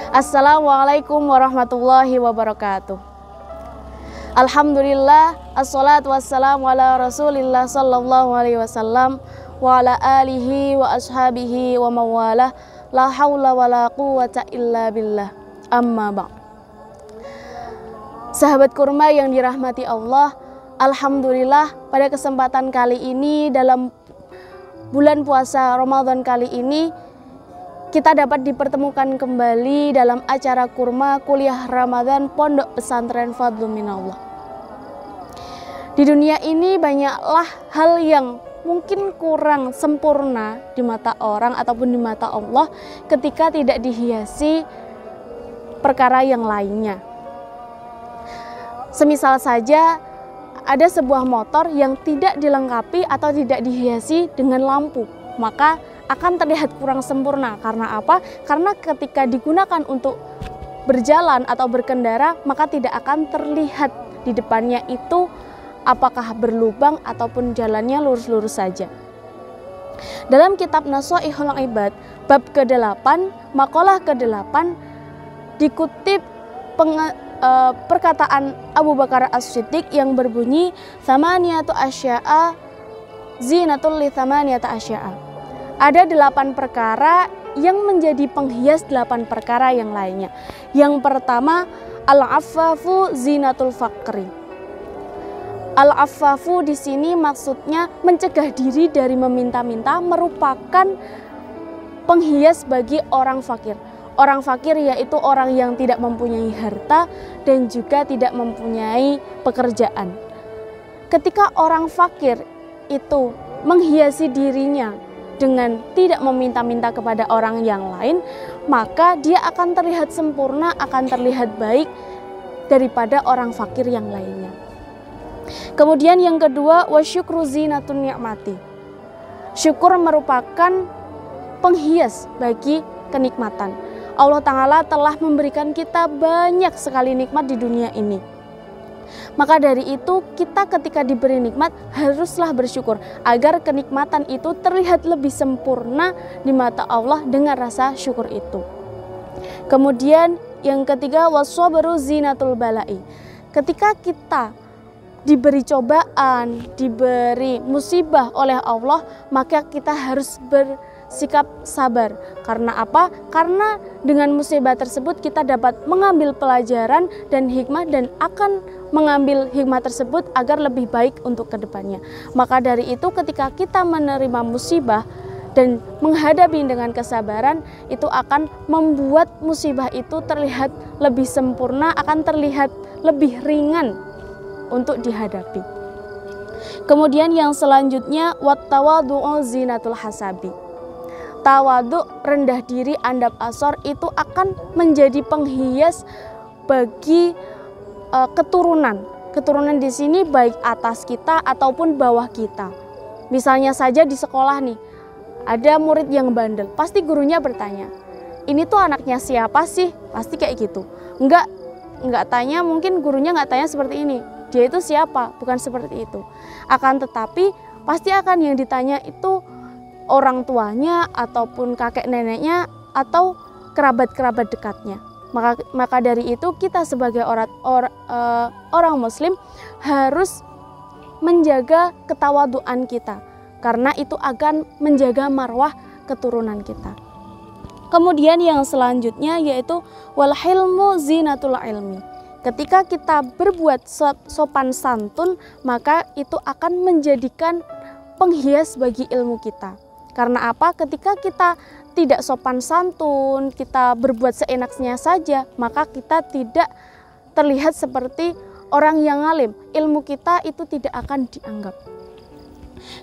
Assalamualaikum warahmatullahi wabarakatuh. Alhamdulillah, assalatu wassalamu ala rasulillah sallallahu alaihi wasallam wa ala alihi wa ashabihi wa mawalah, la hawla wa la quwata illa billah, amma ba'd. Sahabat kurma yang dirahmati Allah, alhamdulillah pada kesempatan kali ini dalam bulan puasa Ramadan kali ini kita dapat dipertemukan kembali dalam acara kurma kuliah Ramadan Pondok Pesantren Fadlun Minallah. Di dunia ini banyaklah hal yang mungkin kurang sempurna di mata orang ataupun di mata Allah ketika tidak dihiasi perkara yang lainnya. Semisal saja ada sebuah motor yang tidak dilengkapi atau tidak dihiasi dengan lampu, maka akan terlihat kurang sempurna. Karena apa? Karena ketika digunakan untuk berjalan atau berkendara, maka tidak akan terlihat di depannya itu apakah berlubang ataupun jalannya lurus-lurus saja. Dalam kitab Nashaihul Ibad bab ke-8, makalah ke-8 dikutip perkataan Abu Bakar As-Siddiq yang berbunyi thamaniyatu asya'a zinatul li thamaniyata asya'a. Ada 8 perkara yang menjadi penghias 8 perkara yang lainnya. Yang pertama, al-affafu zinatul faqri. Al-affafu di sini maksudnya mencegah diri dari meminta-minta, merupakan penghias bagi orang fakir. Orang fakir yaitu orang yang tidak mempunyai harta dan juga tidak mempunyai pekerjaan. Ketika orang fakir itu menghiasi dirinya dengan tidak meminta-minta kepada orang yang lain, maka dia akan terlihat sempurna, akan terlihat baik daripada orang fakir yang lainnya. Kemudian yang kedua, wasyukru zinatun ni'mati. Syukur merupakan penghias bagi kenikmatan. Allah Ta'ala telah memberikan kita banyak sekali nikmat di dunia ini. Maka dari itu kita ketika diberi nikmat haruslah bersyukur agar kenikmatan itu terlihat lebih sempurna di mata Allah dengan rasa syukur itu. Kemudian yang ketiga, wassabaru zinatul balai. Ketika kita diberi cobaan, diberi musibah oleh Allah, maka kita harus bersikap sabar. Karena apa? Karena dengan musibah tersebut kita dapat mengambil pelajaran dan hikmah dan akan mengambil hikmah tersebut agar lebih baik untuk kedepannya. Maka dari itu ketika kita menerima musibah dan menghadapi dengan kesabaran, itu akan membuat musibah itu terlihat lebih sempurna, akan terlihat lebih ringan untuk dihadapi. Kemudian yang selanjutnya, wattawadu'u zinatul hasabi. Tawadhu, rendah diri, andap asor, itu akan menjadi penghias bagi keturunan. Keturunan di sini baik atas kita ataupun bawah kita. Misalnya saja di sekolah nih, ada murid yang bandel, pasti gurunya bertanya, ini tuh anaknya siapa sih? Pasti kayak gitu. Enggak tanya, mungkin gurunya enggak tanya seperti ini, dia itu siapa? Bukan seperti itu. Akan tetapi pasti akan yang ditanya itu orang tuanya ataupun kakek neneknya atau kerabat-kerabat dekatnya. Maka dari itu kita sebagai orang muslim harus menjaga ketawaduan kita, karena itu akan menjaga marwah keturunan kita. Kemudian yang selanjutnya yaitu wal hilmu zinatul ilmi. Ketika kita berbuat sopan santun, maka itu akan menjadikan penghias bagi ilmu kita. Karena apa? Ketika kita tidak sopan santun, kita berbuat seenaknya saja, maka kita tidak terlihat seperti orang yang alim. Ilmu kita itu tidak akan dianggap.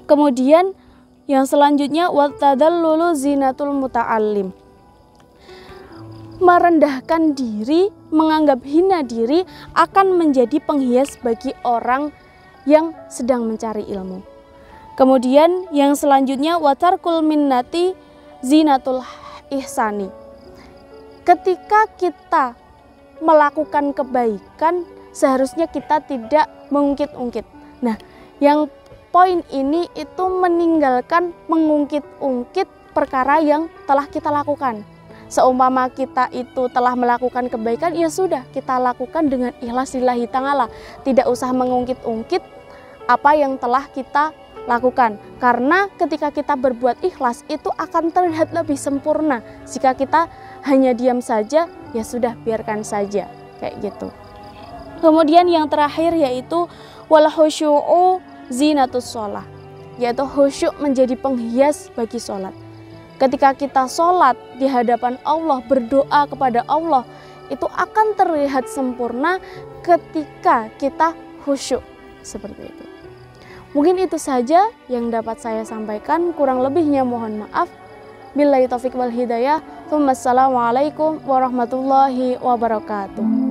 Kemudian yang selanjutnya watadallulu zinatul muta'allim. Merendahkan diri, menganggap hina diri akan menjadi penghias bagi orang yang sedang mencari ilmu. Kemudian yang selanjutnya watarkul minnati zinatul ihsani. Ketika kita melakukan kebaikan, seharusnya kita tidak mengungkit-ungkit. Nah, yang poin ini itu meninggalkan mengungkit-ungkit perkara yang telah kita lakukan. Seumpama kita itu telah melakukan kebaikan, ya sudah, kita lakukan dengan ikhlas lillahi ta'ala. Tidak usah mengungkit-ungkit apa yang telah kita lakukan. Karena ketika kita berbuat ikhlas, itu akan terlihat lebih sempurna. Jika kita hanya diam saja, ya sudah, biarkan saja. Kayak gitu. Kemudian yang terakhir yaitu wal khusyu'u zinatus sholah, yaitu khusyuk menjadi penghias bagi sholat. Ketika kita sholat di hadapan Allah, berdoa kepada Allah, itu akan terlihat sempurna ketika kita khusyuk. Seperti itu. Mungkin itu saja yang dapat saya sampaikan, kurang lebihnya mohon maaf. Billahi taufiq wal hidayah. Wassalamualaikum warahmatullahi wabarakatuh.